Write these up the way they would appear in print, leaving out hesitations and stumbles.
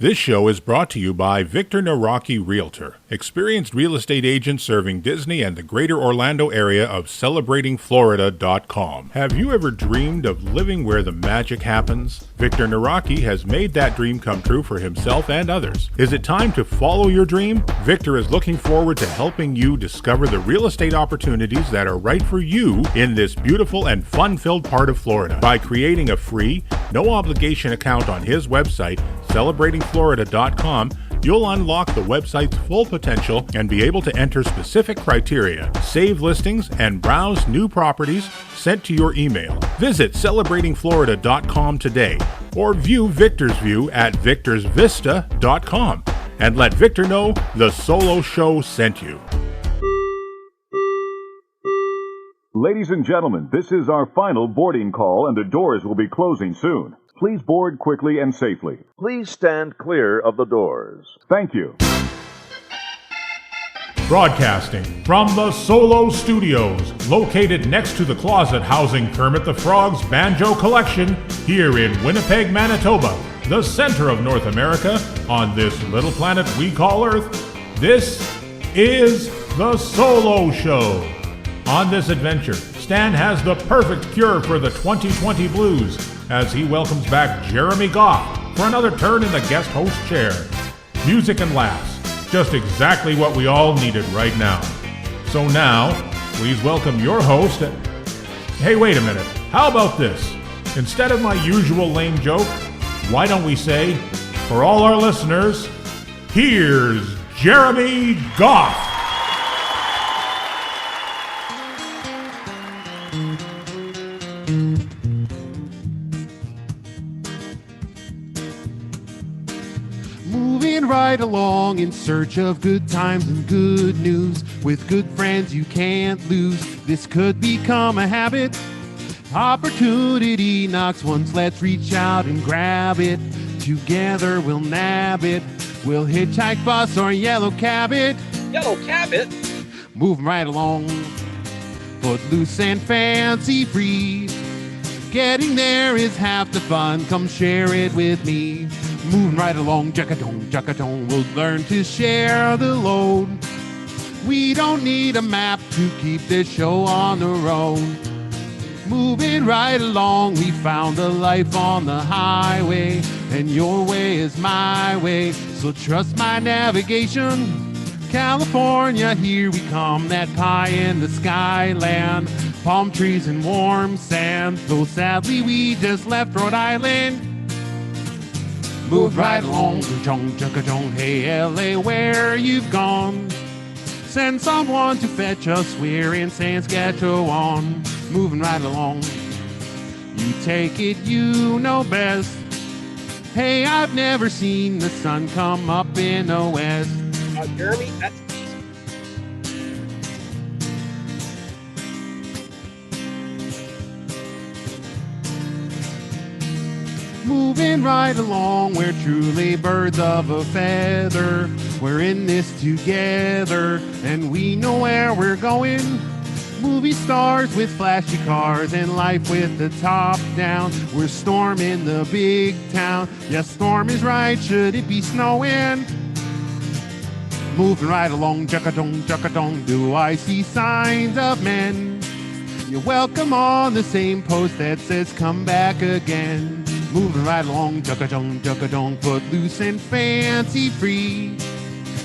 This show is brought to you by Victor Naraki Realtor, experienced real estate agent serving Disney and the greater Orlando area of celebratingflorida.com. Have you ever dreamed of living where the magic happens? Victor Naraki has made that dream come true for himself and others. Is it time to follow your dream? Victor is looking forward to helping you discover the real estate opportunities that are right for you in this beautiful and fun-filled part of Florida by creating a free, no-obligation account on his website, celebratingflorida.com. You'll unlock the website's full potential and be able to enter specific criteria, save listings, and browse new properties sent to your email. Visit celebratingflorida.com today or view Victor's View at victorsvista.com and let Victor know the Solo Show sent you. Ladies and gentlemen, this is our final boarding call and the doors will be closing soon. Please board quickly and safely. Please stand clear of the doors. Thank you. Broadcasting from the Solo Studios, located next to the closet housing Kermit the Frog's Banjo Collection, here in Winnipeg, Manitoba, the center of North America, on this little planet we call Earth. This is the Solo Show. On this adventure, Stan has the perfect cure for the 2020 blues as he welcomes back Jeremy Goff for another turn in the guest host chair. Music and laughs, just exactly what we all needed right now. So now, please welcome your host. Hey, wait a minute. How about this? Instead of my usual lame joke, why don't we say, for all our listeners, here's Jeremy Goff. Right along in search of good times and good news. With good friends you can't lose. This could become a habit. Opportunity knocks once. Let's reach out and grab it. Together we'll nab it. We'll hitchhike, bus, or yellow cab it. Yellow cab it? Moving right along. Footloose and fancy free. Getting there is half the fun. Come share it with me. Moving right along, juckatone, we'll learn to share the load. We don't need a map to keep this show on the road. Moving right along, we found a life on the highway, and your way is my way, so trust my navigation. California, here we come, that pie in the sky land, palm trees and warm sand, though sadly we just left Rhode Island. Move right along, junkajong, hey LA, where you've gone. Send someone to fetch us, we're in Saskatchewan. Moving right along, you take it, you know best. Hey, I've never seen the sun come up in the west. Jeremy, that's moving right along, we're truly birds of a feather. We're in this together, and we know where we're going. Movie stars with flashy cars and life with the top down. We're storming the big town. Yes, storm is right, should it be snowing? Moving right along, juckadong, do I see signs of men? You're welcome on the same post that says come back again. Moving right along, juckadong, footloose and fancy free.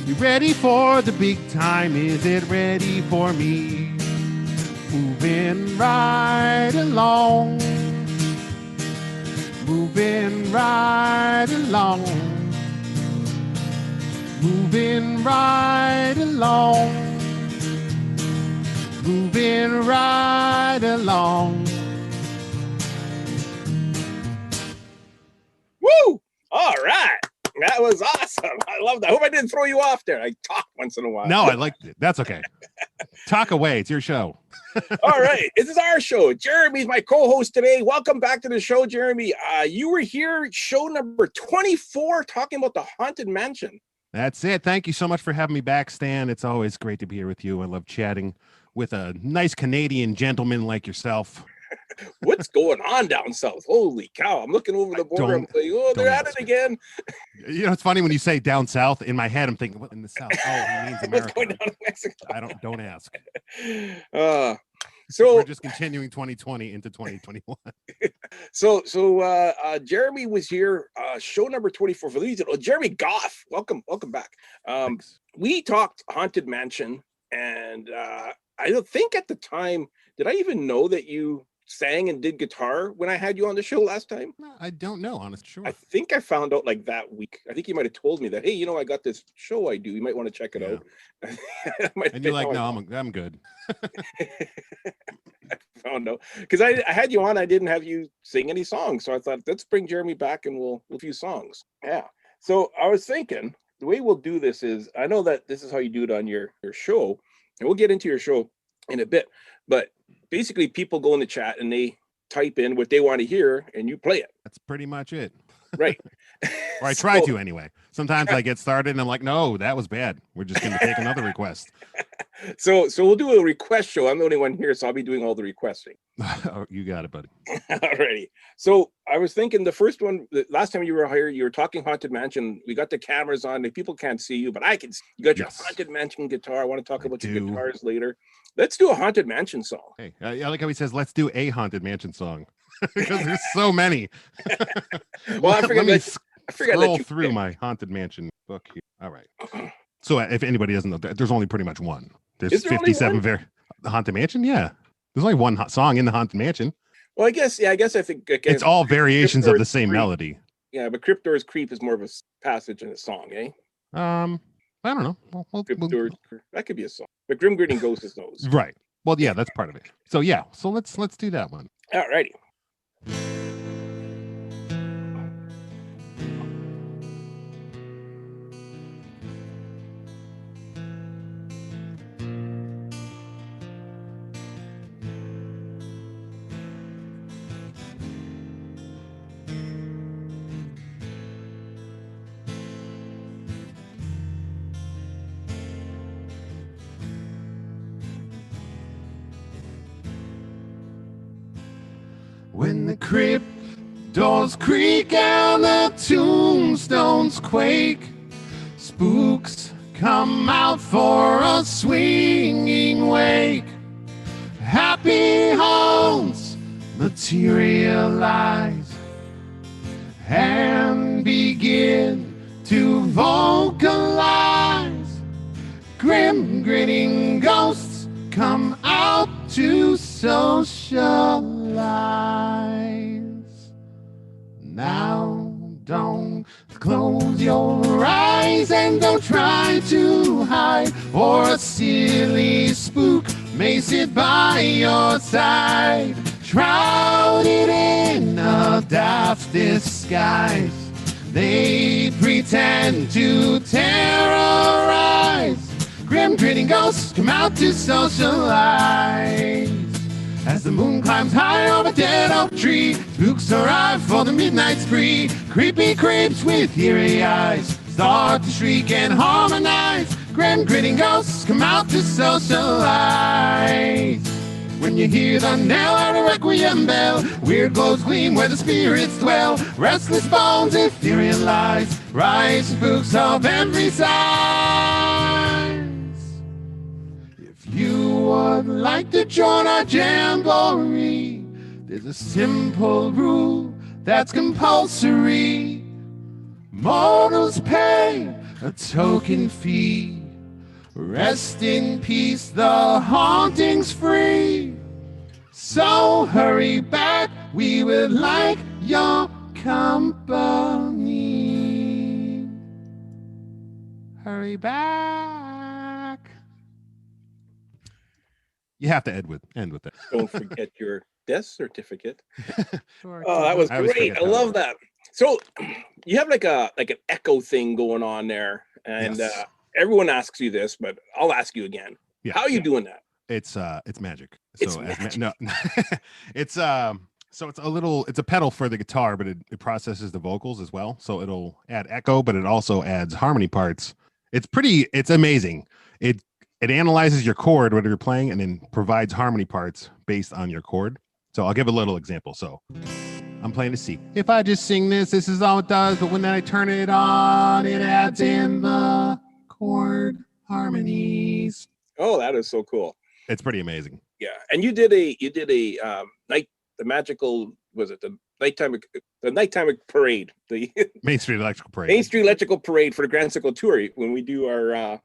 You ready for the big time? Is it ready for me? Moving right along. Moving right along. Moving right along. Moving right along. woo! All right. That was awesome. I love that. I hope I didn't throw you off there. I talk once in a while. No, I liked it. That's okay. Talk away. It's your show. All right. This is our show. Jeremy's my co-host today. Welcome back to the show, Jeremy. You were here, show number 24, talking about the Haunted Mansion. That's it. Thank you so much for having me back, Stan. It's always great to be here with you. I love chatting with a nice Canadian gentleman like yourself. What's going on down south? Holy cow. I'm looking over the border. I'm like, oh, they're at it again. You know, it's funny when you say down south. In my head, I'm thinking, what in the south? Oh, he means What's America. going down in Mexico? Don't ask. So we're just continuing 2020 into 2021. So Jeremy was here, show number 24 for these. Jeremy Goff, welcome back. We talked Haunted Mansion, and I don't think at the time, did I even know that you sang and did guitar when I had you on the show last time? I don't know, honestly. Sure. I think I found out like that week. I think you might have told me that, hey, I got this show I do. You might want to check it out. And you're like, no, I'm good. I found out because I had you on. I didn't have you sing any songs, so I thought let's bring Jeremy back and we'll a few songs. Yeah. So I was thinking the way we'll do this is, I know that this is how you do it on your show, and we'll get into your show in a bit. But basically, people go in the chat and they type in what they want to hear, and you play it. That's pretty much it. Right. Or I try to anyway. Sometimes I get started and I'm like, no, that was bad. We're just going to take another request. So we'll do a request show. I'm the only one here, so I'll be doing all the requesting. You got it, buddy. Alrighty. So I was thinking the first one, the last time you were here, you were talking Haunted Mansion. We got the cameras on. The people can't see you, but I can see. You got your Haunted Mansion guitar. I want to talk about your guitars later. Let's do a Haunted Mansion song. Hey, I like how he says, let's do a Haunted Mansion song. Because there's so many. Well, I forgot scroll through my Haunted Mansion book here. All right. So if anybody doesn't know, there's only pretty much one. There's 57 the Haunted Mansion. Yeah, there's only one song in the Haunted Mansion. Well, I guess I think it's all variations of the same melody. Yeah, but Cryptdoor's Creep is more of a passage in a song, eh? I don't know. That could be a song. But Grim Grinning Ghost is those. Right. Well, yeah, that's part of it. So yeah, so let's do that one. All righty. When the crypt doors creak and the tombstones quake, spooks come out for a swinging wake. Happy haunts materialize and begin to vocalize. Grim grinning ghosts come out to socialize. Now don't close your eyes and don't try to hide, or a silly spook may sit by your side, shrouded in a daft disguise. They pretend to terrorize. Grim grinning ghosts come out to socialize. As the moon climbs high over a dead oak tree, spooks arrive for the midnight spree. Creepy creeps with eerie eyes start to shriek and harmonize. Grim grinning ghosts come out to socialize. When you hear the knell or the requiem bell, weird glows gleam where the spirits dwell. Restless bones, ethereal lies, rise spooks of every size. If you would like to join our jamboree, there's a simple rule that's compulsory. Mortals pay a token fee. Rest in peace, the haunting's free. So hurry back, we would like your company. Hurry back. You have to end with that. Don't forget your death certificate. Oh, that was great. I love that. So you have like an echo thing going on there, and yes. Everyone asks you this, but I'll ask you again. Yeah, how are you doing that? It's magic. It's so magic. No, it's so it's a pedal for the guitar, but it processes the vocals as well. So it'll add echo, but it also adds harmony parts. It's amazing. It analyzes your chord, whether you're playing, and then provides harmony parts based on your chord. So I'll give a little example. So I'm playing a C. If I just sing this is all it does. But when I turn it on, it adds in the chord harmonies. Oh, that is so cool. It's pretty amazing. Yeah. And you did a the magical, was it the nighttime parade, the Main Street Electrical Parade. Main Street Electrical Parade for the Grand Circle Tour when we do our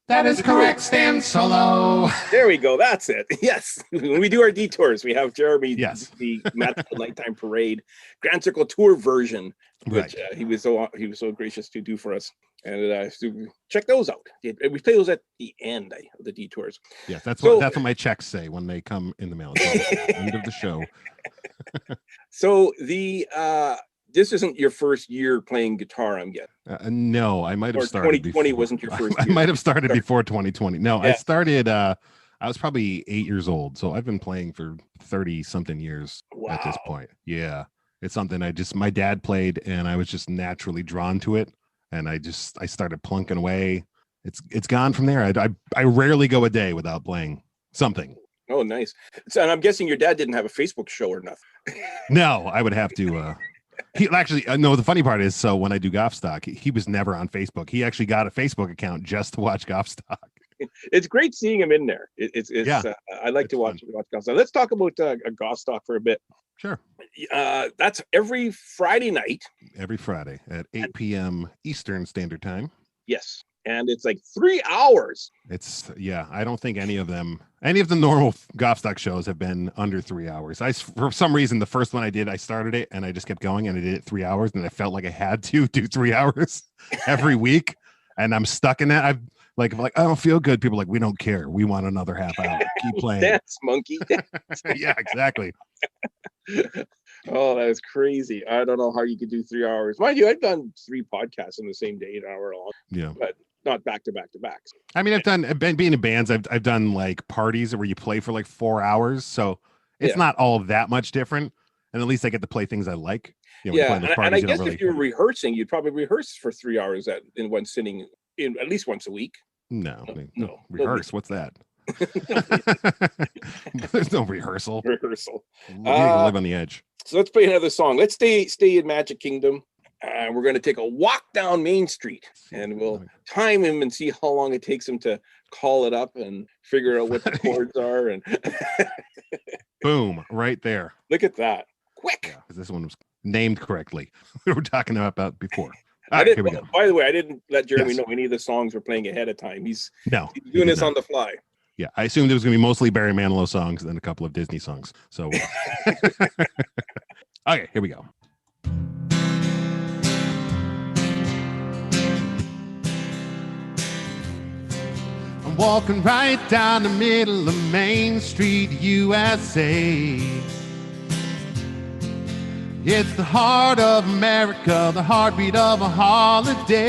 that is correct, Stan Solo. There we go. That's it. Yes. When we do our detours, we have Jeremy, the magical nighttime parade Grand Circle Tour version, which he was so gracious to do for us. And so check those out. We play those at the end of the detours. Yes, that's what my checks say when they come in the mail. End of the show. So this isn't your first year playing guitar, I'm guessing. No, I might have started. 2020 before. Wasn't your first I year. might have started before 2020. No, I started. I was probably 8 years old, so I've been playing for 30 something years at this point. Yeah, it's something my dad played, and I was just naturally drawn to it, and I started plunking away. It's gone from there. I rarely go a day without playing something. Oh, nice. So, and I'm guessing your dad didn't have a Facebook show or nothing. No, I would have to. He actually, no, the funny part is, so when I do Goff Stock, he was never on Facebook. He actually got a Facebook account just to watch Goff Stock. It's great seeing him in there. I like to watch Goff Stock. Let's talk about Goff Stock for a bit. Sure. That's every Friday night. Every Friday at 8 p.m. Eastern Standard Time. Yes. And it's like 3 hours. I don't think any of the normal Goff Stock shows have been under 3 hours. For some reason, the first one I started it and I just kept going and I did it 3 hours and I felt like I had to do 3 hours every week. And I'm stuck in that. I'm like, I don't feel good. People are like, we don't care. We want another half hour. Keep playing. Dance, monkey. Dance. Yeah, exactly. Oh, that is crazy. I don't know how you could do 3 hours. Mind you, I've done 3 podcasts in the same day, an hour long. Yeah. But not back to back to back. I mean, being in bands, I've done like parties where you play for like 4 hours. So it's not all that much different. And at least I get to play things I like. And I guess if you're rehearsing, you'd probably rehearse for 3 hours in one sitting, in at least once a week. No. Rehearse. What's that? There's no rehearsal. You live on the edge. So let's play another song. Let's stay in Magic Kingdom. We're going to take a walk down Main Street, and we'll time him and see how long it takes him to call it up and figure out what the chords are. And boom, right there. Look at that. Quick. Yeah, because this one was named correctly. We were talking about before. Here we go. By the way, I didn't let Jeremy know any of the songs we're playing ahead of time. He's doing this on the fly. Yeah, I assumed it was going to be mostly Barry Manilow songs and then a couple of Disney songs. So, okay, here we go. I'm walking right down the middle of Main Street, USA. It's the heart of America, the heartbeat of a holiday.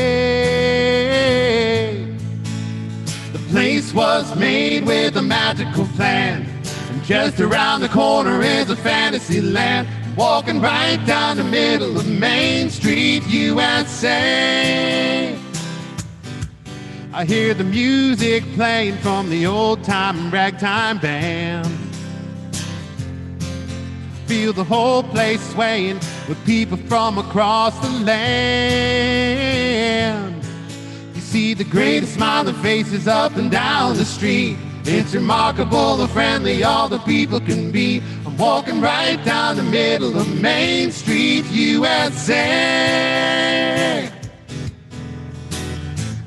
The place was made with a magical plan, and just around the corner is a fantasy land. Walking right down the middle of Main Street, USA. I hear the music playing from the old-time ragtime band. Feel the whole place swaying with people from across the land. You see the greatest smiling faces up and down the street. It's remarkable how friendly all the people can be. I'm walking right down the middle of Main Street, USA.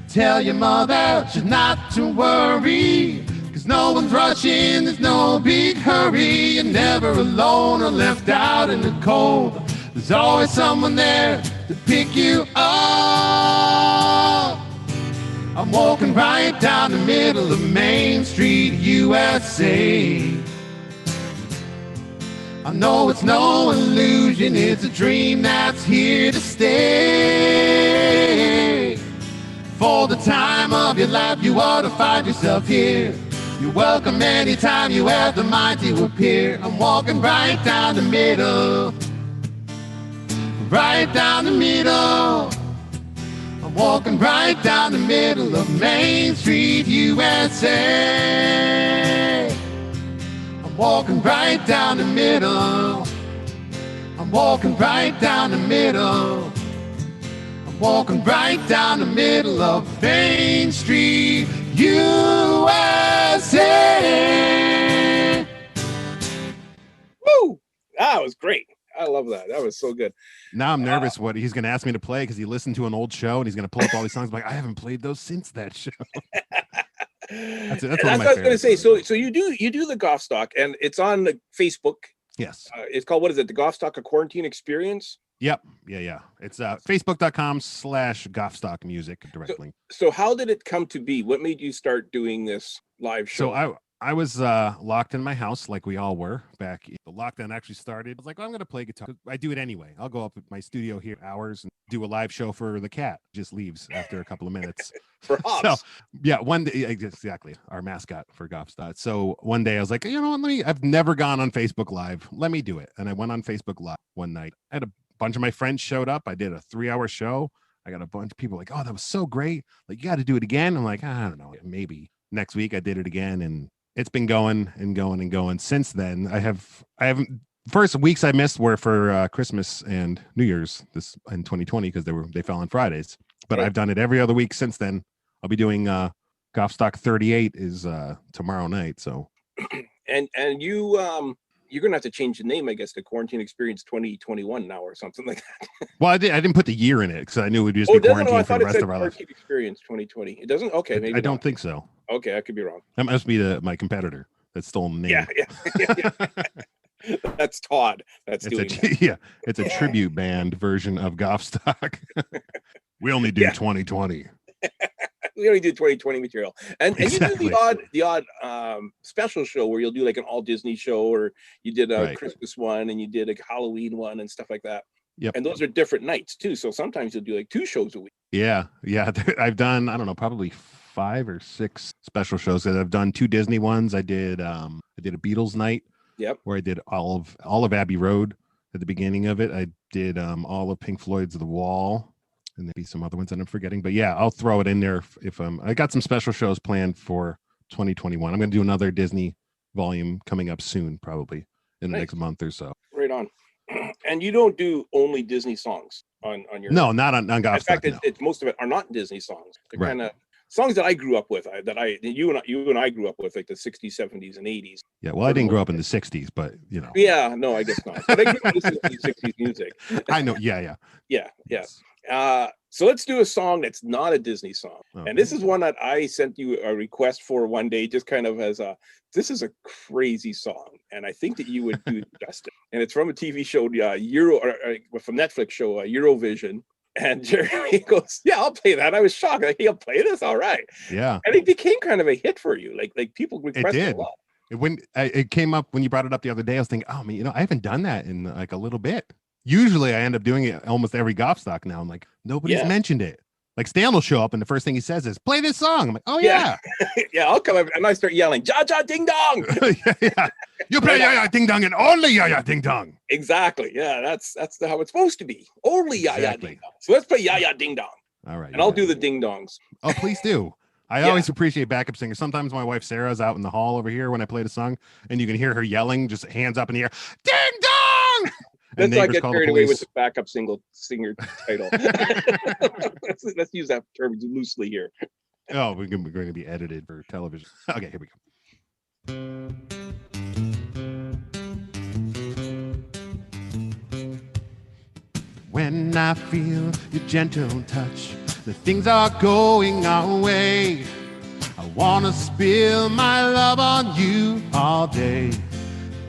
Tell your mother she's not to worry, 'cause no one's rushing, there's no big hurry. You're never alone or left out in the cold. There's always someone there to pick you up. I'm walking right down the middle of Main Street, USA. I know it's no illusion, it's a dream that's here to stay. For the time of your life, you ought to find yourself here. You're welcome anytime you have the mind to appear. I'm walking right down the middle, right down the middle. I'm walking right down the middle of Main Street, USA. I'm walking right down the middle. I'm walking right down the middle. I'm walking right down the middle of Main Street, USA. Woo! That was great. I love that. That was so good. Now I'm nervous what he's going to ask me to play because he listened to an old show and he's going to pull up all these songs. I'm like, I haven't played those since that show. That's what I was going to say. So you do the Goff Stock, and it's on the Facebook. Yes. It's called, what is it? The Goff Stock, a Quarantine Experience. Yep. Yeah. It's facebook.com/Goffstock music direct link. So how did it come to be? What made you start doing this live show? So I was locked in my house like we all were back. The lockdown actually started. I was like, I'm going to play guitar. I do it anyway. I'll go up at my studio here hours and do a live show for the cat. Just leaves after a couple of minutes. For Hobbs. So yeah, one day, exactly, our mascot for Goffstock. So one day I was like, you know what, I've never gone on Facebook Live. Let me do it. And I went on Facebook Live one night. I had a bunch of my friends showed up. I did a 3-hour show. I got a bunch of people like, oh, that was so great. Like, you got to do it again. I'm like, I don't know, maybe next week. I did it again, and it's been going and going and going since then. I haven't first weeks I missed were for Christmas and New Year's this in 2020 because they fell on Fridays. But I've done it every other week since then. I'll be doing Goffstock 38 is tomorrow night. So and you you're gonna have to change the name, I guess, to Quarantine Experience 2021 now or something like that. Well, I didn't put the year in it because I knew it would just be quarantine for the rest of our life. Quarantine Experience 2020. It doesn't. Okay, maybe I don't think so. Okay, I could be wrong. That must be my competitor that's stolen the name. Yeah. That's Todd. That's doing that. Yeah, it's a tribute band version of Goffstock. We only do 2020. We only do 2020 material, and Exactly. you do the odd special show where you'll do like an all Disney show, or you did a Christmas one, and you did a Halloween one, and stuff like that. Yep. And those are different nights too. So sometimes you'll do like 2 shows a week. Yeah. I've done, I don't know, probably 5 or 6 special shows. I've done 2 Disney ones. I did a Beatles night. Yep. Where I did all of Abbey Road at the beginning of it. I did all of Pink Floyd's The Wall. And maybe some other ones that I'm forgetting, but yeah, I'll throw it in there if I got some special shows planned for 2021. I'm going to do another Disney volume coming up soon, probably in the next month or so. Right on. And you don't do only Disney songs on your. No, not on Goffstock. In fact, it's most of it are not Disney songs. They're kind of songs that I grew up with. You and I grew up with, like the 60s, 70s, and 80s. Yeah, well, I didn't grow up in the 60s, but you know. Yeah, no, I guess not. But I grew up listening to 60s music. I know. Yeah. Yes. So let's do a song that's not a Disney song. Okay. And this is one that I sent you a request for one day, just kind of as this is a crazy song, and I think that you would do justice. And it's from a TV show, from Netflix show, Eurovision. And Jeremy goes, yeah, I'll play that. I was shocked. Like, he'll play this? All right. Yeah. And it became kind of a hit for you. Like people requested it a lot. It came up when you brought it up the other day, I was thinking, oh man, I haven't done that in like a little bit. Usually I end up doing it almost every Goffstock now. I'm like, nobody's mentioned it. Like Stan will show up and the first thing he says is, play this song. I'm like, oh yeah. Yeah, I'll come up and I start yelling, ja ja ding dong. Yeah. You play ya ya ding dong and only ya ya ding dong. Exactly. Yeah, that's how it's supposed to be. Only ya ya ding dong. So let's play ya ya ding dong. All right. And I'll do the ding dongs. Oh, please do. I always appreciate backup singers. Sometimes my wife Sarah's out in the hall over here when I play the song, and you can hear her yelling, just hands up in the air, ding dong. Let's not get carried away with the backup singer title. let's use that term loosely here. Oh, we're going to be edited for television. Okay, here we go. When I feel your gentle touch, the things are going our way. I want to spill my love on you all day,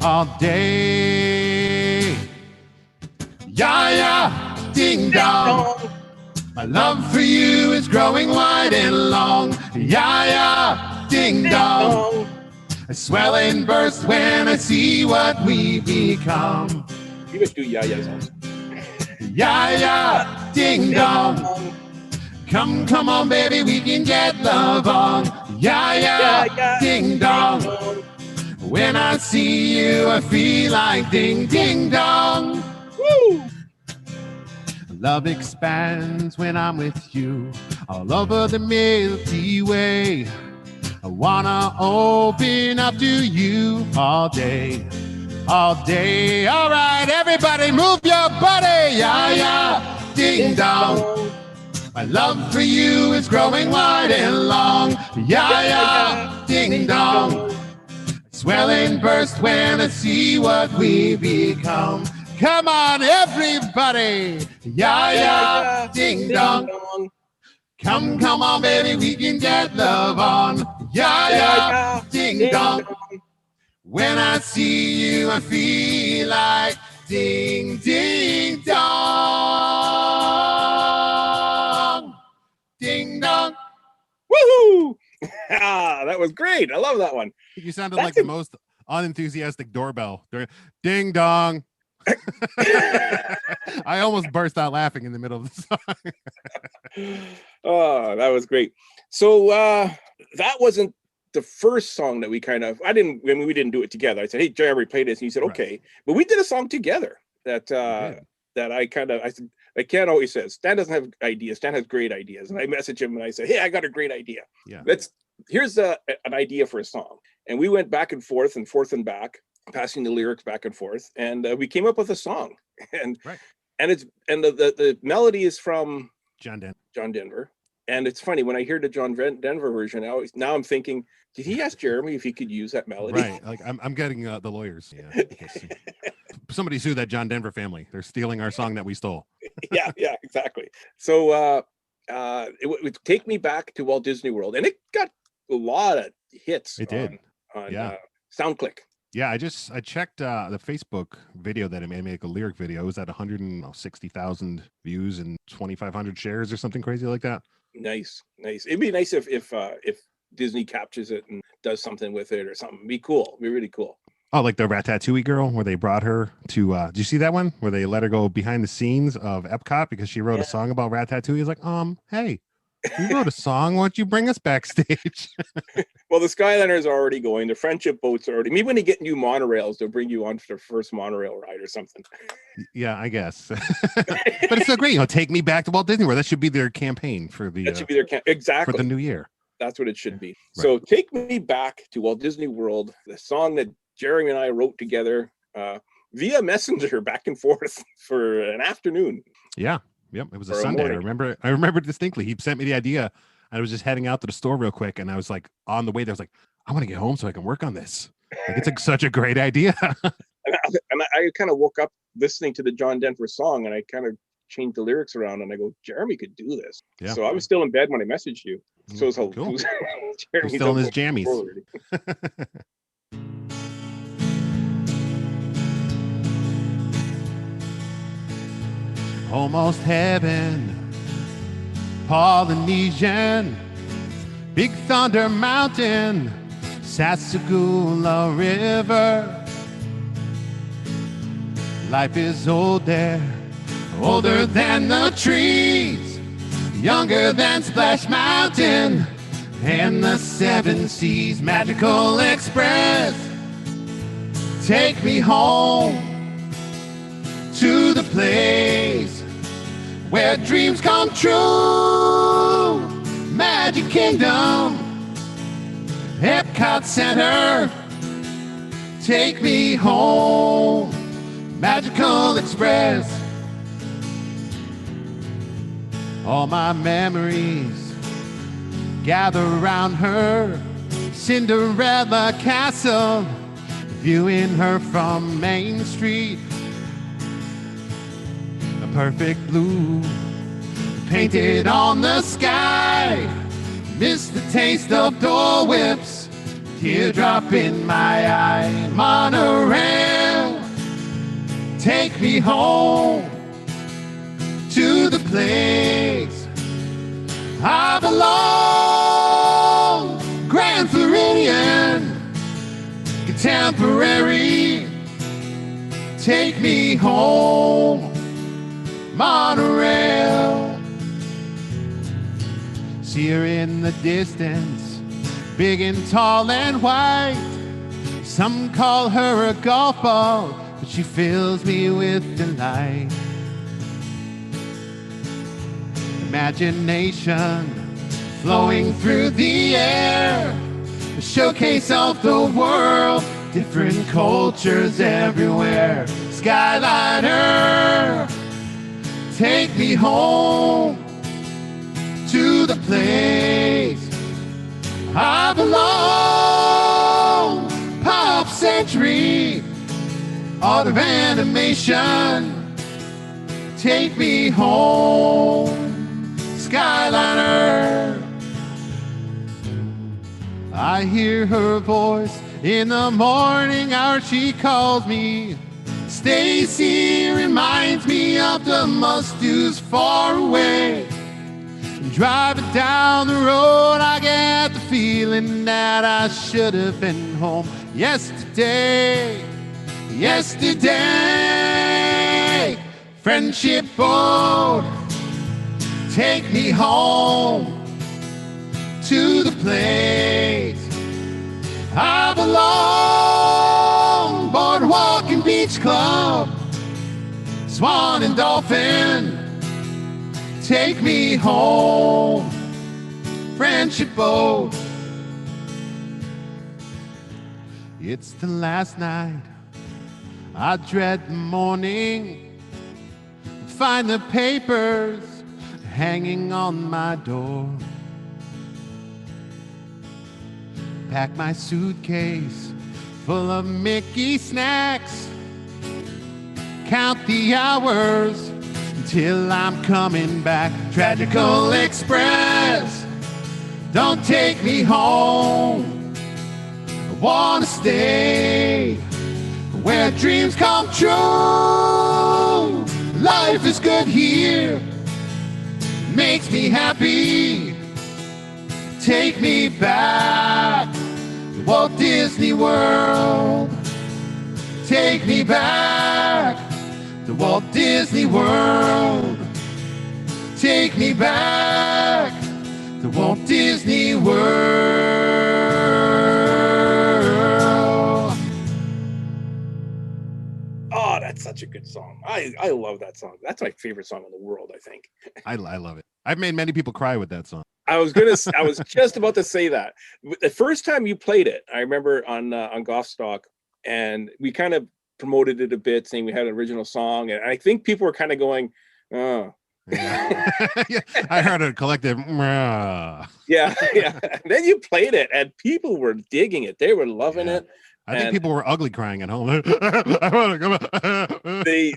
all day. Ya ya, ding dong. My love for you is growing wide and long. Ya ya, ding dong. I swell and burst when I see what we become. You must do ya ya's also. Ya ya, ding dong. Come on, baby, we can get love on. Ya ya, ding dong. When I see you, I feel like ding ding dong. Woo! Love expands when I'm with you, all over the Milky Way. I wanna open up to you all day. All day. All right, everybody move your body. Yeah, yeah. Ding dong. My love for you is growing wide and long. Yeah, yeah. Ding dong. Swell and burst when I see what we become. Come on, everybody. Yeah, yeah. Ding dong. Come on, baby. We can get love on. Yeah, yeah. Ding dong. When I see you, I feel like ding, ding, dong. Ding, dong. Woohoo! That was great. I love that one. You sounded like the most unenthusiastic doorbell. Ding, dong. I almost burst out laughing in the middle of the song. Oh, that was great. So that wasn't the first song that we we didn't do it together. I said, hey, Jeremy, play this. And he said, okay. But we did a song together that I said, like Ken always says, Stan doesn't have ideas. Stan has great ideas. And I message him and I say, hey, I got a great idea. Yeah. Here's an idea for a song. And we went back and forth and back, passing the lyrics back and forth. And we came up with a song. And the melody is from John Denver. And it's funny, when I hear the John Denver version, now I'm thinking, did he ask Jeremy if he could use that melody? Right. Like I'm getting the lawyers. Yeah. Somebody sue that John Denver family. They're stealing our song that we stole. yeah, exactly. So it would take me back to Walt Disney World, and it got a lot of hits. It did. On SoundClick. Yeah, I checked the Facebook video that it made, like a lyric video. It was at 160,000 views and 2,500 shares or something crazy like that. Nice. It'd be nice if Disney captures it and does something with it or something. It'd be cool. It'd be really cool. Oh, like the Ratatouille girl, where they brought her to. Did you see that one where they let her go behind the scenes of Epcot because she wrote a song about Ratatouille? He's like, hey, you wrote a song. Why don't you bring us backstage? Well, the Skyliners are already going. The friendship boats are already. Maybe when they get new monorails, they'll bring you on for their first monorail ride or something. Yeah, I guess. But it's so great. Take me back to Walt Disney World. That should be their campaign for the. That should be their exactly for the new year. That's what it should be. Right. So take me back to Walt Disney World. The song that Jeremy and I wrote together via Messenger back and forth for an afternoon. Yeah. Yep. It was a Sunday. I remember distinctly. He sent me the idea. I was just heading out to the store real quick, and I was like, on the way there, I was like, I want to get home so I can work on this. Like, it's such a great idea. and I kind of woke up listening to the John Denver song, and I kind of changed the lyrics around, and I go, Jeremy could do this. Yeah. So I was still in bed when I messaged you. So it's cool. Jeremy's still in his jammies. Almost heaven, Polynesian, Big Thunder Mountain, Sassagoula River. Life is old there, older than the trees, younger than Splash Mountain, and the Seven Seas. Magical Express, take me home to the place where dreams come true. Magic Kingdom, Epcot Center, take me home. Magical Express. All my memories gather around her Cinderella castle, viewing her from Main Street. A perfect blue painted on the sky. Miss the taste of Dole Whips, teardrop in my eye. Monorail, take me home to the place I belong. Grand Floridian, contemporary, take me home. Monorail. See her in the distance, big and tall and white. Some call her a golf ball, but she fills me with delight. Imagination flowing through the air, a showcase of the world, different cultures everywhere. Skyliner, take me home to the place I belong. Pop Century, art of animation, take me home, Skyliner. I hear her voice in the morning hour, she calls me. Stacy reminds me of the must-dos far away. Driving down the road, I get the feeling that I should have been home yesterday. Yesterday, friendship boat, take me home to the place I belong. Boardwalk and Beach Club, Swan and Dolphin, take me home, friendship boat. It's the last night, I dread the morning, find the papers hanging on my door. Pack my suitcase full of Mickey snacks, count the hours until I'm coming back. Tragical Express, don't take me home. I wanna stay where dreams come true. Life is good here, makes me happy. Take me back to Walt Disney World. Take me back to Walt Disney World. Take me back to Walt Disney World. Oh, that's such a good song. I love that song. That's my favorite song in the world, I think. I love it. I've made many people cry with that song. I was just about to say that. The first time you played it, I remember on Goffstock, and we kind of promoted it a bit, saying we had an original song, and I think people were kind of going, "Oh." Yeah. Yeah, I heard a collective. Yeah. And then you played it, and people were digging it. They were loving it. I think people were ugly crying at home. I want to come on. They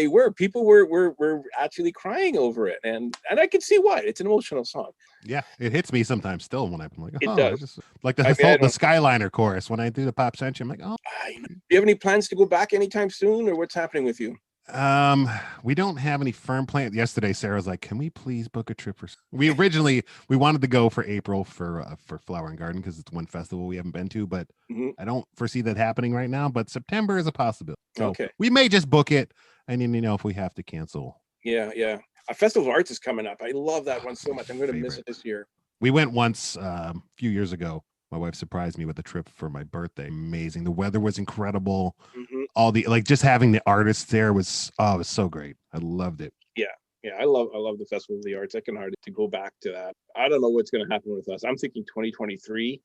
were. People were actually crying over it, and I can see why. It's an emotional song. Yeah, it hits me sometimes still when I'm like, It does. Just, like the Skyliner chorus when I do the Pop Century. I'm like, oh. Do you have any plans to go back anytime soon, or what's happening with you? We don't have any firm plans. Yesterday, Sarah was like, "Can we please book a trip for?" We wanted to go for April for Flower and Garden because it's one festival we haven't been to, but I don't foresee that happening right now. But September is a possibility. So okay, we may just book it, and if we have to cancel. Yeah. A Festival of Arts is coming up. I love that one so much. I'm going to miss it this year. We went once a few years ago. My wife surprised me with a trip for my birthday. Amazing. The weather was incredible. All the just having the artists there it was so great. I loved it. Yeah. I love the Festival of the Arts. I can hardly to go back to that. I don't know what's going to happen with us. I'm thinking 2023.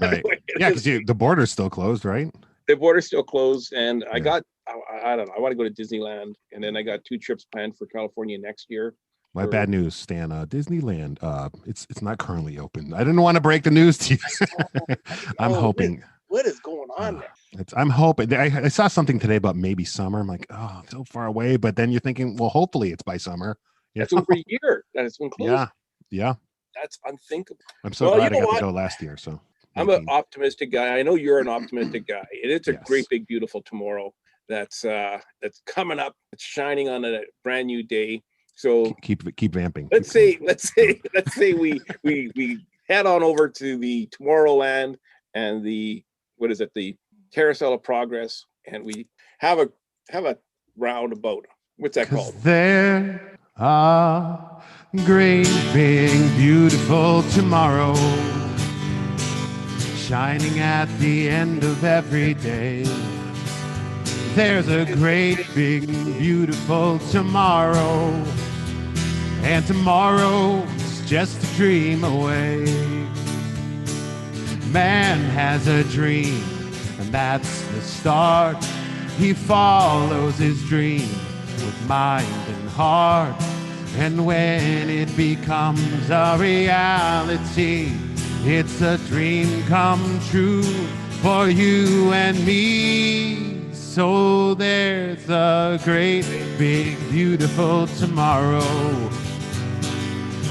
Right. Yeah, because the border's still closed, right? The border's still closed, and I don't know. I want to go to Disneyland, and then I got 2 trips planned for California next year. My bad news, Stan. Disneyland, it's not currently open. I didn't want to break the news to you. I'm hoping. What is going on there? I'm hoping. I saw something today about maybe summer. I'm like, oh, so far away. But then you're thinking, well, hopefully it's by summer. That's over a year that it's been closed. Yeah. That's unthinkable. I'm so glad I got to go last year. So I'm an optimistic guy. I know you're an optimistic guy. It's a great, big, beautiful tomorrow that's coming up. It's shining on a brand new day. So keep vamping. Let's say we head on over to the Tomorrowland and the Carousel of Progress, and we have a roundabout. What's that called? There are great, big, beautiful tomorrow shining at the end of every day. There's a great, big, beautiful tomorrow, and tomorrow's just a dream away. Man has a dream, and that's the start. He follows his dream with mind and heart. And when it becomes a reality, it's a dream come true for you and me. So there's a great, big, beautiful tomorrow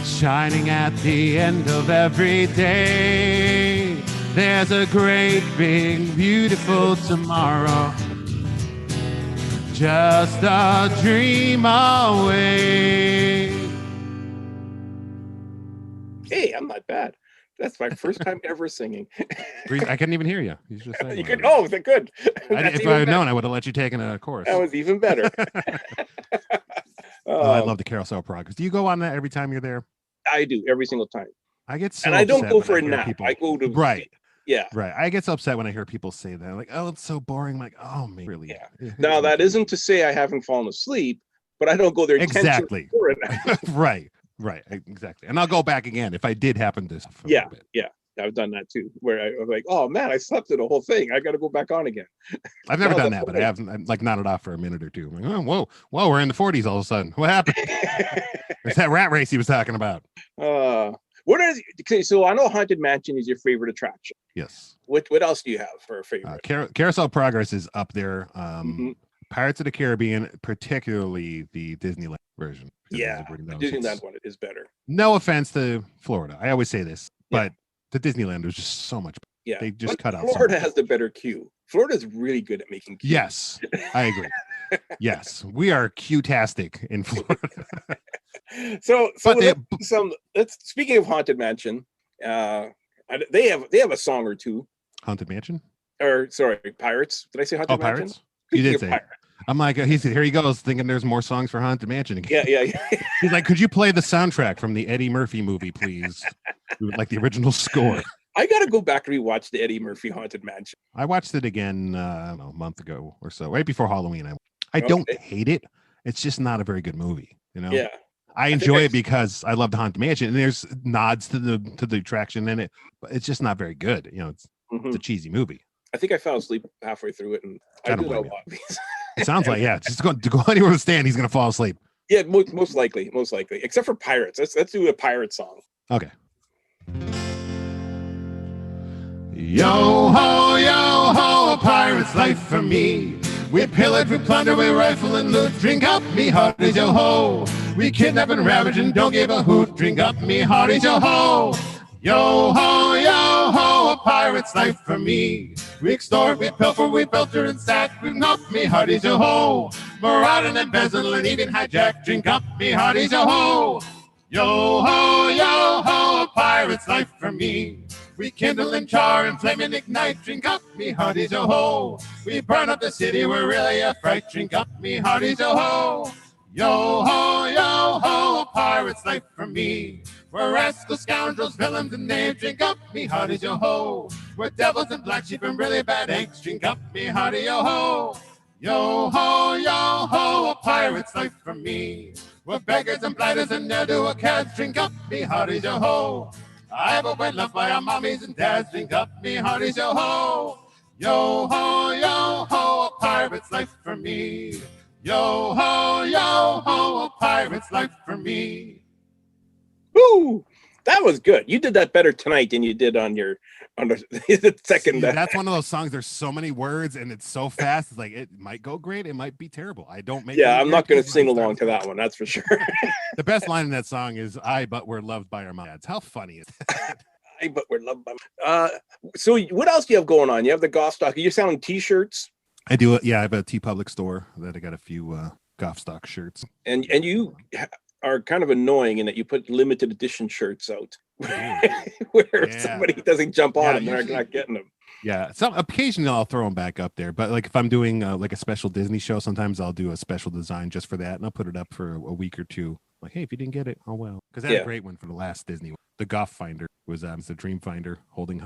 shining at the end of every day. There's a great, big, beautiful tomorrow, just a dream away. Hey, I'm not bad. That's my first time ever singing. I couldn't even hear you. You just saying. You could. Oh, they're good. If I had known, I would have let you take in a chorus. That was even better. I love the Carousel Progress. Do you go on that every time you're there? I do every single time. I get so and I don't upset go when for I a hear nap. people- I go to Right. Yeah. Right. I get so upset when I hear people say that. Like, oh, it's so boring. I'm like, oh, man, really? Yeah. Now that isn't to say I haven't fallen asleep, but I don't go there Exactly. for it. Right. Exactly. And I'll go back again if I did happen to. Yeah. I've done that too, where I was like, oh man, I slept through the whole thing. I got to go back on again. I've never done that, but I haven't. I'm like nodded off for a minute or two. I'm like, oh, whoa, we're in the 40s all of a sudden. What happened? It's that rat race he was talking about. Okay, so I know Haunted Mansion is your favorite attraction. Yes. What else do you have for a favorite? Carousel Progress is up there. Pirates of the Caribbean, particularly the Disneyland version. Yeah, the Disneyland one is better. No offense to Florida. I always say this, but the Disneyland was just so much better. Yeah, they just cut out. Florida has the better queue. Florida's really good at making queues. Yes, I agree. Yes, we are Q-tastic in Florida. Speaking of Haunted Mansion, they have a song or two. Haunted Mansion? Or sorry, Pirates. Did I say Haunted Mansion? Pirates? You did say Pirates. I'm like, here he goes, thinking there's more songs for Haunted Mansion again. Yeah. He's like, could you play the soundtrack from the Eddie Murphy movie, please? Like the original score. I got to go back and rewatch the Eddie Murphy Haunted Mansion. I watched it again, I don't know, a month ago or so, right before Halloween. I don't hate it. It's just not a very good movie, you know? Yeah. I enjoy it because I love the Haunted Mansion, and there's nods to the attraction in it, but it's just not very good. You know, it's a cheesy movie. I think I fell asleep halfway through it, and I do know why. It sounds like just to go anywhere to stand, he's gonna fall asleep. Yeah, most likely, except for Pirates. Let's do a pirate song. Okay. Yo ho, a pirate's life for me. We pillage, we plunder, we rifle and loot. Drink up me hearties, yo ho. We kidnap and ravage and don't give a hoot. Drink up me hearties, yo ho. Yo ho, a pirate's life for me. We extort, we pilfer, we belcher and sack. Drink up me hearties, yo ho. Maraud and embezzle and even hijack. Drink up me hearties, yo ho. Yo ho, a pirate's life for me. We kindle and char and flame and ignite. Drink up me hearties, yo ho. We burn up the city, we're really a fright. Drink up me hearties, yo ho. Yo ho, a pirate's life for me. We're rascals, scoundrels, villains, and knaves. Drink up me hearties, yo ho. We're devils and black sheep and really bad eggs. Drink up me hearty, yo ho. Yo ho, a pirate's life for me. We're beggars and blighters and ne'er-do-a cats. Drink up me hearties, yo ho. I've been loved by our mommies and dads. Drink up me hearties, yo ho. Yo ho, a pirate's life for me. Yo ho, a pirate's life for me. Woo! That was good. You did that better tonight than you did on the second. See, that's one of those songs. There's so many words and it's so fast. It's like it might go great. It might be terrible. I don't make. Yeah, I'm not going to sing along to that one. That's for sure. The best line in that song is "But we're loved by our dads." How funny is that? But we're loved by. So what else do you have going on? You have the Goff stock. Are you selling T-shirts? I do it. Yeah, I have a TeePublic store that I got a few Goff stock shirts. And you are kind of annoying in that you put limited edition shirts out where somebody doesn't jump on them, they're not getting them. Yeah, some occasionally I'll throw them back up there, but like if I'm doing like a special Disney show, sometimes I'll do a special design just for that, and I'll put it up for a week or two. Like, hey, if you didn't get it, oh well. Because that's a great one for the last Disney one. The Goff Finder was the Dream Finder holding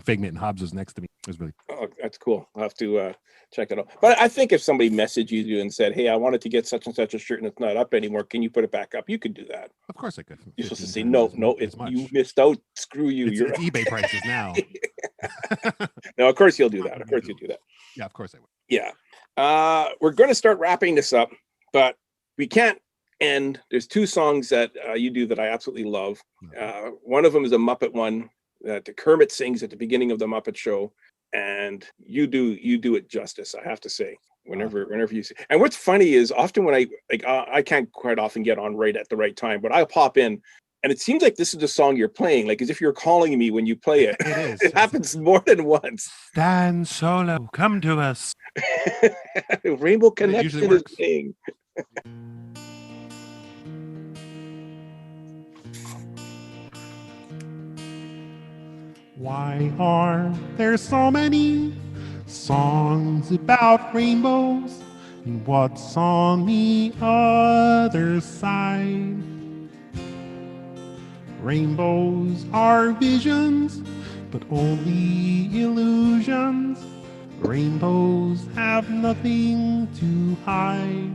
Figment, and Hobbs was next to me. It was really cool. Oh, that's cool. I'll have to check that out. But I think if somebody messaged you and said, hey, I wanted to get such and such a shirt and it's not up anymore, can you put it back up? You could do that. Of course I could. You're supposed to say, no, you missed out. Screw you. It's eBay prices now. No, of course you'll do that. Of course you'll do that. Yeah, of course I will. Yeah. We're going to start wrapping this up, but we can't end. There's two songs that you do that I absolutely love. One of them is a Muppet one that Kermit sings at the beginning of the Muppet Show, and you do it justice, I have to say. Whenever you see, and what's funny is often when I can't quite often get on right at the right time, but I'll pop in, and it seems like this is the song you're playing, like as if you're calling me when you play it. It is. It happens more than once. Stan Solo, come to us. Rainbow Connection is playing. Why are there so many songs about rainbows? And what's on the other side? Rainbows are visions, but only illusions. Rainbows have nothing to hide.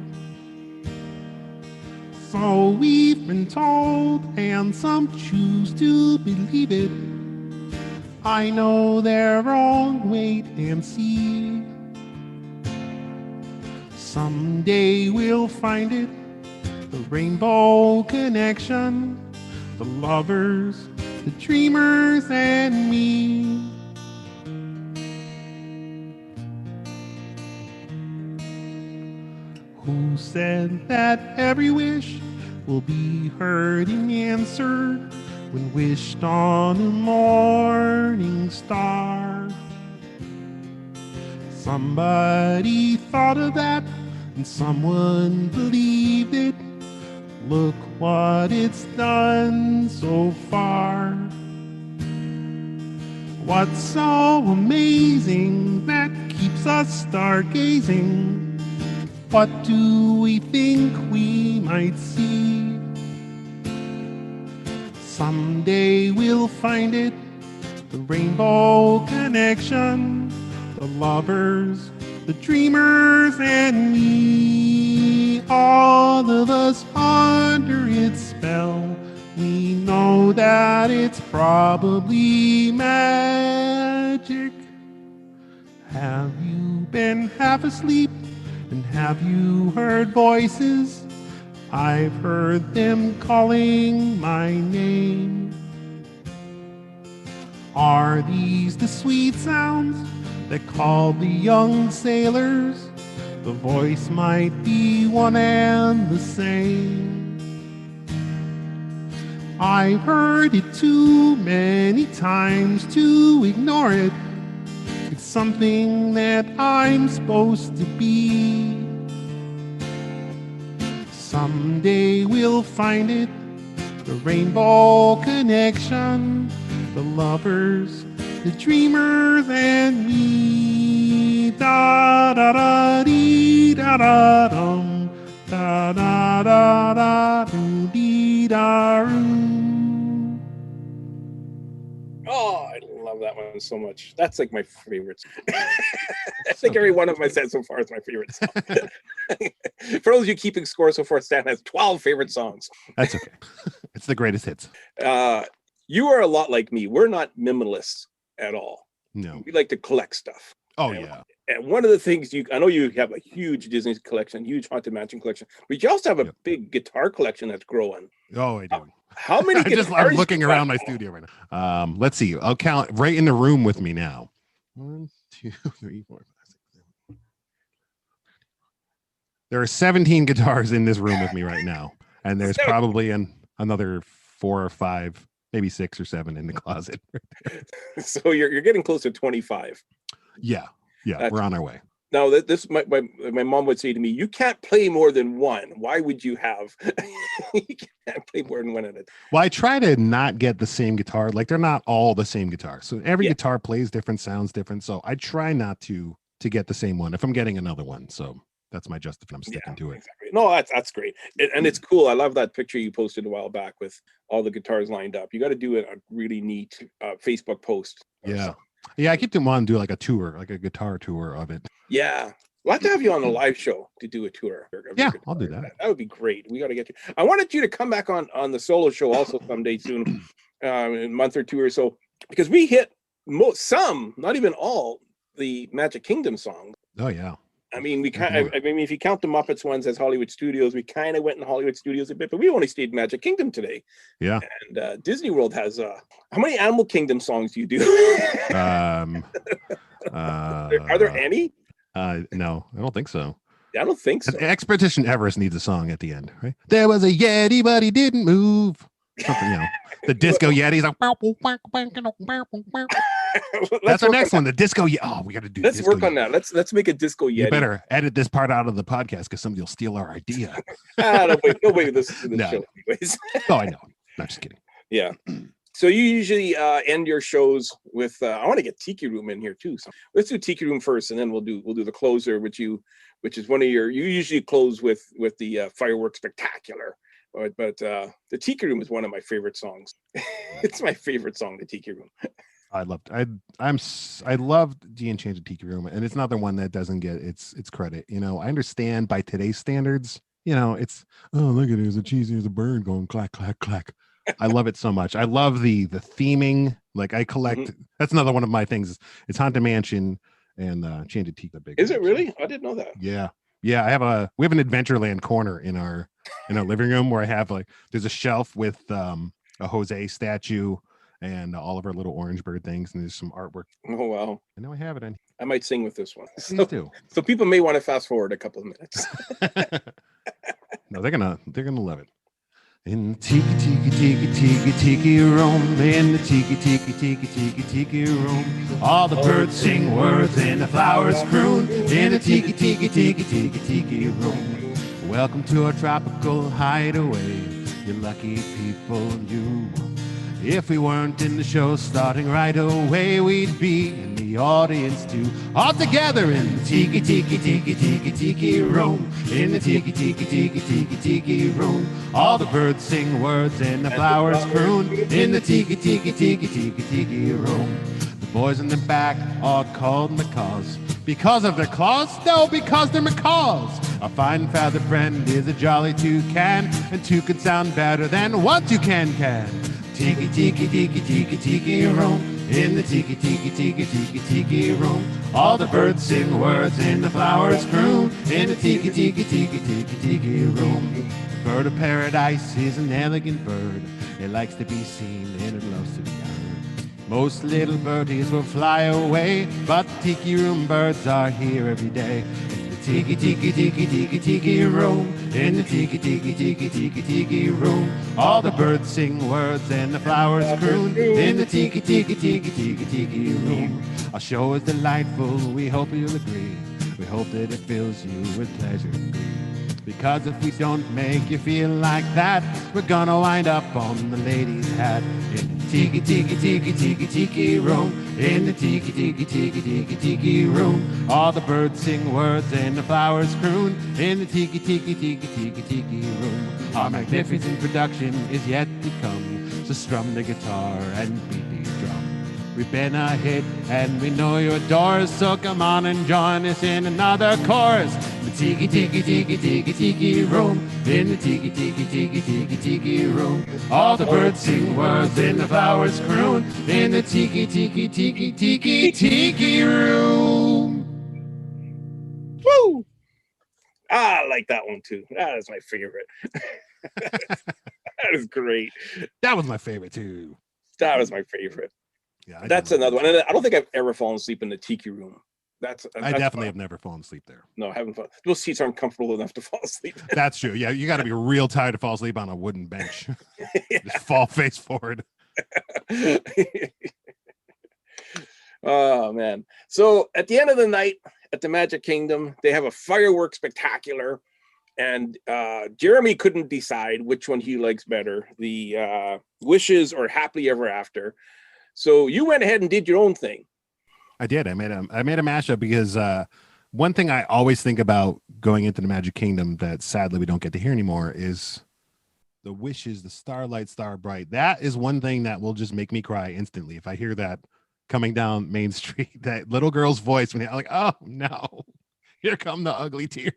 So we've been told, and some choose to believe it. I know they're wrong, wait and see. Someday we'll find it, the rainbow connection, the lovers, the dreamers, and me. Who said that every wish will be heard and answered when wished on a morning star? Somebody thought of that and someone believed it. Look what it's done so far. What's so amazing that keeps us stargazing? What do we think we might see? Someday we'll find it, the rainbow connection, the lovers, the dreamers, and me. All of us under its spell. We know that it's probably magic. Have you been half asleep? And have you heard voices? I've heard them calling my name. Are these the sweet sounds that call the young sailors? The voice might be one and the same. I've heard it too many times to ignore it. It's something that I'm supposed to be. Someday we'll find it, the rainbow connection, the lovers, the dreamers, and me. Da da da dee da da dum, da da da da doo dee da roo. Oh, I love that one so much. That's like my favorite. I think every one of my sets so far is my favorite song. For those of you keeping score so far, Stan has 12 favorite songs. That's okay. It's the greatest hits. You are a lot like me. We're not minimalists at all. No. We like to collect stuff. Oh, yeah. And one of the things I know you have a huge Disney collection, huge Haunted Mansion collection, but you also have a big guitar collection that's growing. Oh, I do. How many guitars? I'm looking around my studio right now. Let's see. I'll count right in the room with me now. 1, 2, 3, 4, 5, 6, 7. There are 17 guitars in this room with me right now. And there's probably another 4 or 5, maybe 6 or 7 in the closet. So you're getting close to 25. Yeah. We're on our way. Now, this my mom would say to me, "You can't play more than one. Why would you have? You can't play more than one at it." Well, I try to not get the same guitar. Like they're not all the same guitar. So every guitar plays different, sounds different. So I try not to get the same one if I'm getting another one. So that's my justification. I'm sticking to it. Exactly. No, that's great, and it's cool. I love that picture you posted a while back with all the guitars lined up. You got to do a really neat Facebook post. Yeah, I keep wanting to do like a tour, like a guitar tour of it. Yeah. We'll have to have you on the live show to do a tour. Yeah, I'll do that. That would be great. We got to get you. I wanted you to come back on the solo show also someday soon, in a month or two or so, because we hit some, not even all, the Magic Kingdom songs. Oh yeah. I mean, if you count the Muppets ones as Hollywood Studios, we kind of went in Hollywood Studios a bit, but we only stayed in Magic Kingdom today. Yeah. And Disney World has how many Animal Kingdom songs do you do? Are there any? No, I don't think so. I don't think so. Expedition Everest needs a song at the end, right? There was a Yeti, but he didn't move. Something, the Disco Yeti's like. That's our next one. The Disco Yeti. Oh, we got to do. Let's work on that. Let's make a Disco Yeti. You better edit this part out of the podcast because somebody will steal our idea. Nobody listens to the show, anyways. Oh, I know. Not just kidding. Yeah. So you usually end your shows with. I want to get Tiki Room in here too. So let's do Tiki Room first, and then we'll do the closer, which is one of your. You usually close with the Fireworks Spectacular. But the Tiki Room is one of my favorite songs. It's my favorite song, the Tiki Room. I love the Enchanted Tiki Room, and it's another one that doesn't get its credit. I understand by today's standards, it's look at it, it's a cheesy as a bird going clack clack clack. I love it so much. I love the theming. Like I collect. That's another one of my things. It's Haunted Mansion and Enchanted Tiki. Is it really? I didn't know that. Yeah. We have an Adventureland corner in our living room where I have there's a shelf with a Jose statue and all of our little orange bird things, and there's some artwork. Oh wow! I know I have it in. I might sing with this one. Please do. So people may want to fast forward a couple of minutes. No, they're gonna love it. In the tiki tiki tiki tiki tiki room, in the tiki tiki tiki tiki tiki room, all the birds sing words and the flowers croon. In the tiki tiki tiki tiki tiki room, welcome to our tropical hideaway. You lucky people, you. If we weren't in the show starting right away, we'd be in the audience too. All together in the tiki tiki tiki tiki tiki room. In the tiki tiki tiki tiki tiki room, all the birds sing words and the flowers croon. In the tiki tiki tiki tiki tiki room, the boys in the back are called macaws. Because of their claws? No, because they're macaws. A fine feather friend is a jolly toucan, and two could sound better than one toucan can. Tiki tiki tiki tiki tiki room. In the tiki tiki tiki tiki tiki room, all the birds sing words and the flowers croon. In the tiki tiki tiki tiki tiki room, the bird of paradise is an elegant bird. It likes to be seen and it loves to be heard. Most little birdies will fly away, but the tiki room birds are here every day. Tiki tiki tiki tiki tiki room. In the tiki tiki tiki tiki tiki room, all the birds sing words and the flowers croon. In the tiki tiki tiki tiki tiki room, our show is delightful, we hope you'll agree. We hope that it fills you with pleasure. Because if we don't make you feel like that, we're gonna wind up on the lady's hat. In the tiki tiki tiki tiki tiki room. In the tiki tiki tiki tiki tiki room, all the birds sing words and the flowers croon. In the tiki tiki tiki tiki tiki room, our magnificent production is yet to come. So strum the guitar and beat the drum. We've been a hit and we know you adore us, so come on and join us in another chorus. The tiki tiki tiki tiki tiki room. In the tiki tiki tiki tiki tiki room, all the birds sing words and the flowers croon. In the tiki tiki tiki tiki tiki room. Woo! I like that one too. That is my favorite. That is great. That was my favorite too. That was my favorite. Yeah, that's another one. And I don't think I've ever fallen asleep in the tiki room. I definitely have never fallen asleep there. No, I haven't. Those seats aren't comfortable enough to fall asleep. That's true. Yeah, you got to be real tired to fall asleep on a wooden bench. Just fall face forward. Oh man! So at the end of the night at the Magic Kingdom, they have a fireworks spectacular, and Jeremy couldn't decide which one he likes better: the Wishes or Happily Ever After. So you went ahead and did your own thing. I did. I made a mashup because one thing I always think about going into the Magic Kingdom that sadly we don't get to hear anymore is the Wishes, the Starlight, Starbright. That is one thing that will just make me cry instantly if I hear that coming down Main Street. That little girl's voice when I'm like, oh no, here come the ugly tears.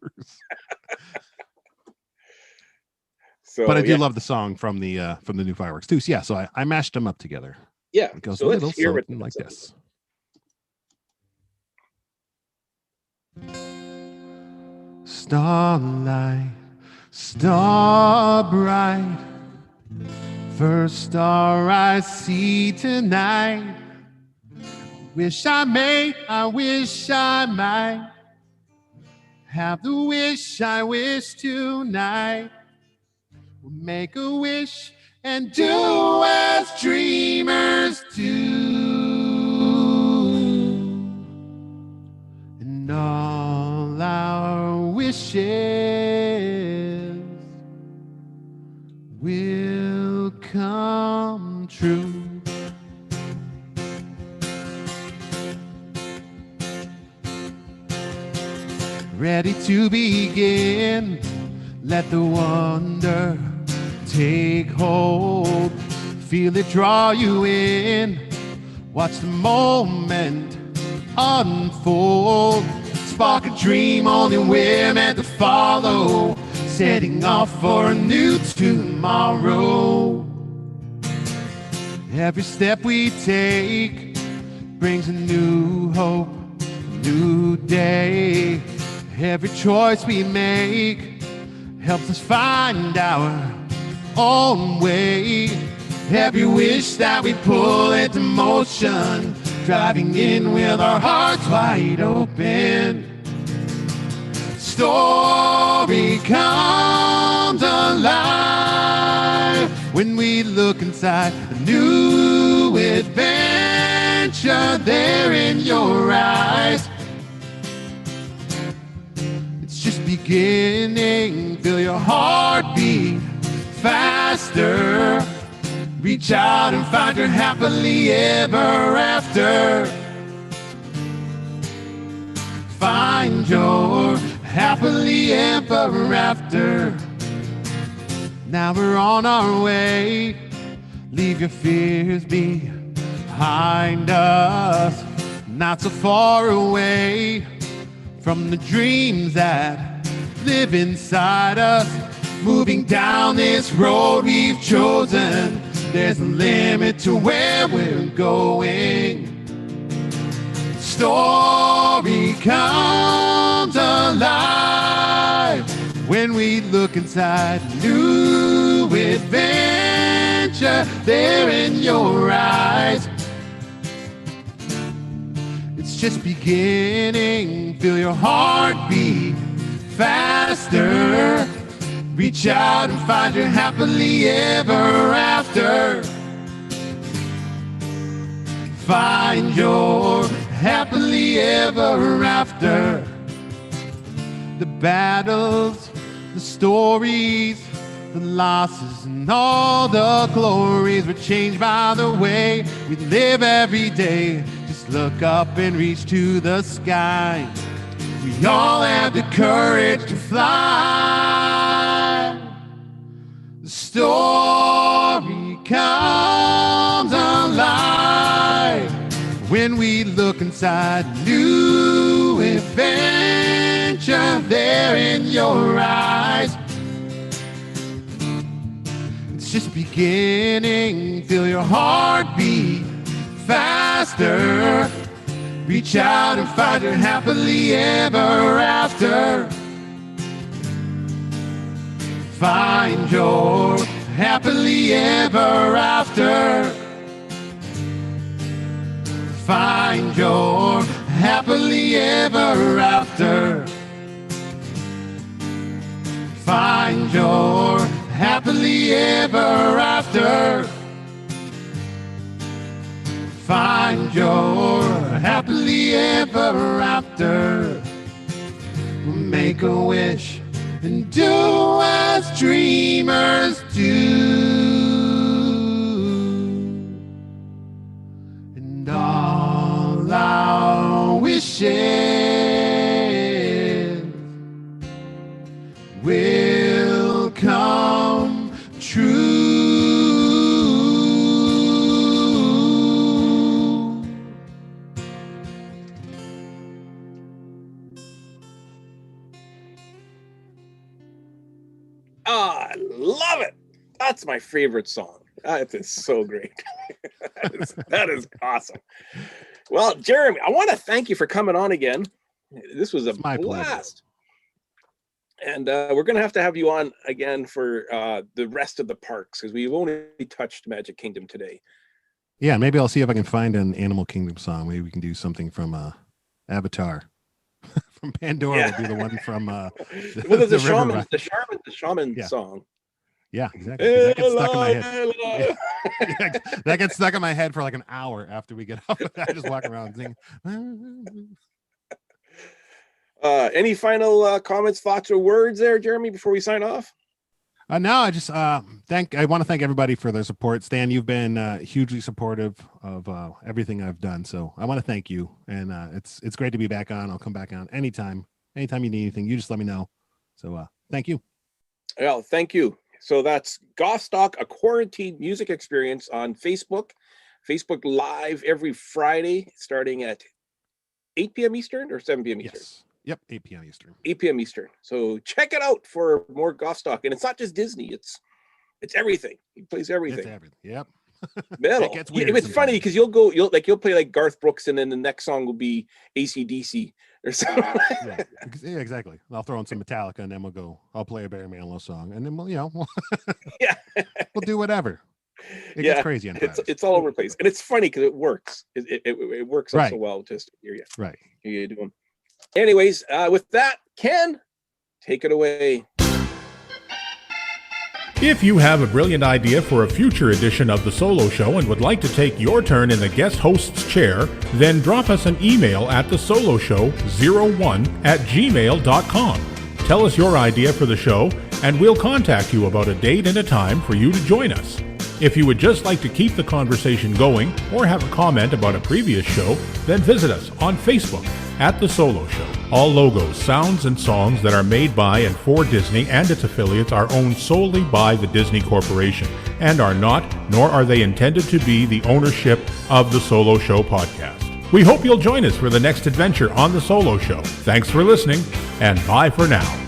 But I do love the song from the new fireworks too. So yeah, so I mashed them up together. Yeah. It goes So a let's little hear what something that like sounds this. Starlight, star bright, first star I see tonight. Wish I might have the wish I wish tonight. We'll make a wish and do as dreamers do. And all our wishes will come true. Ready to begin, let the wonder take hold. Feel it draw you in, watch the moment unfold. Spark a dream only we're meant to follow, setting off for a new tomorrow. Every step we take brings a new hope, new day. Every choice we make helps us find our own way. Every wish that we pull into motion, driving in with our hearts wide open. Story comes alive when we look inside a new adventure there in your eyes. It's just beginning, feel your heartbeat faster. Reach out and find your happily ever after. Find your happily ever after. Now we're on our way. Leave your fears behind us. Not so far away from the dreams that live inside us. Moving down this road we've chosen, there's a limit to where we're going. Story comes alive when we look inside a new adventure there in your eyes. It's just beginning, feel your heartbeat faster. Reach out and find your happily ever after. Find your happily ever after. The battles, the stories, the losses, and all the glories were changed by the way we live every day. Just look up and reach to the sky. We all have the courage to fly. The story comes alive when we look inside a new adventure there in your eyes. It's just beginning, feel your heartbeat faster. Reach out and find your happily ever after. Find your happily ever after. Find your happily ever after. Find your happily ever after. Find your happily ever after. Make a wish and do as dreamers do. And all our wishes will come true. Ah, I love it. That's my favorite song. That is so great. that is awesome. Well, Jeremy, I want to thank you for coming on again. This was my blast. And we're going to have you on again for the rest of the parks, because we've only touched Magic Kingdom today. Yeah, maybe I'll see if I can find an Animal Kingdom song. Maybe we can do something from Avatar. From Pandora will be the one from the shaman song. Yeah, exactly. That gets stuck in my head. Yeah, that gets stuck in my head for like an hour after we get off. I just walk around singing. Any final comments, thoughts, or words there, Jeremy, before we sign off? No, I just I want to thank everybody for their support. Stan, you've been hugely supportive of everything I've done, so I want to thank you. And it's great to be back on. I'll come back on anytime you need anything. You just let me know. So thank you. Well, thank you. So that's Goffstock, a quarantine music experience on Facebook Live every Friday, starting at 8 p.m. Eastern or 7 p.m. Eastern. Yes. Yep, 8 p.m. Eastern. 8 p.m. Eastern. So check it out for more Goffstock. And it's not just Disney. It's everything. He plays everything. It's everything. Yep. Metal. It's funny because you'll play like Garth Brooks, and then the next song will be AC/DC or something. Yeah, exactly. I'll throw in some Metallica, and then I'll play a Barry Manilow song, and then we'll do whatever. It gets crazy. It's all over the place, and it's funny because it works. It works out so well. Just hear you. Right. Hear you doing. Anyways, with that, Ken, take it away. If you have a brilliant idea for a future edition of The Solo Show and would like to take your turn in the guest host's chair, then drop us an email at thesoloshow01@gmail.com. Tell us your idea for the show, and we'll contact you about a date and a time for you to join us. If you would just like to keep the conversation going or have a comment about a previous show, then visit us on Facebook at The Solo Show. All logos, sounds, and songs that are made by and for Disney and its affiliates are owned solely by the Disney Corporation and are not, nor are they intended to be, the ownership of The Solo Show podcast. We hope you'll join us for the next adventure on The Solo Show. Thanks for listening, and bye for now.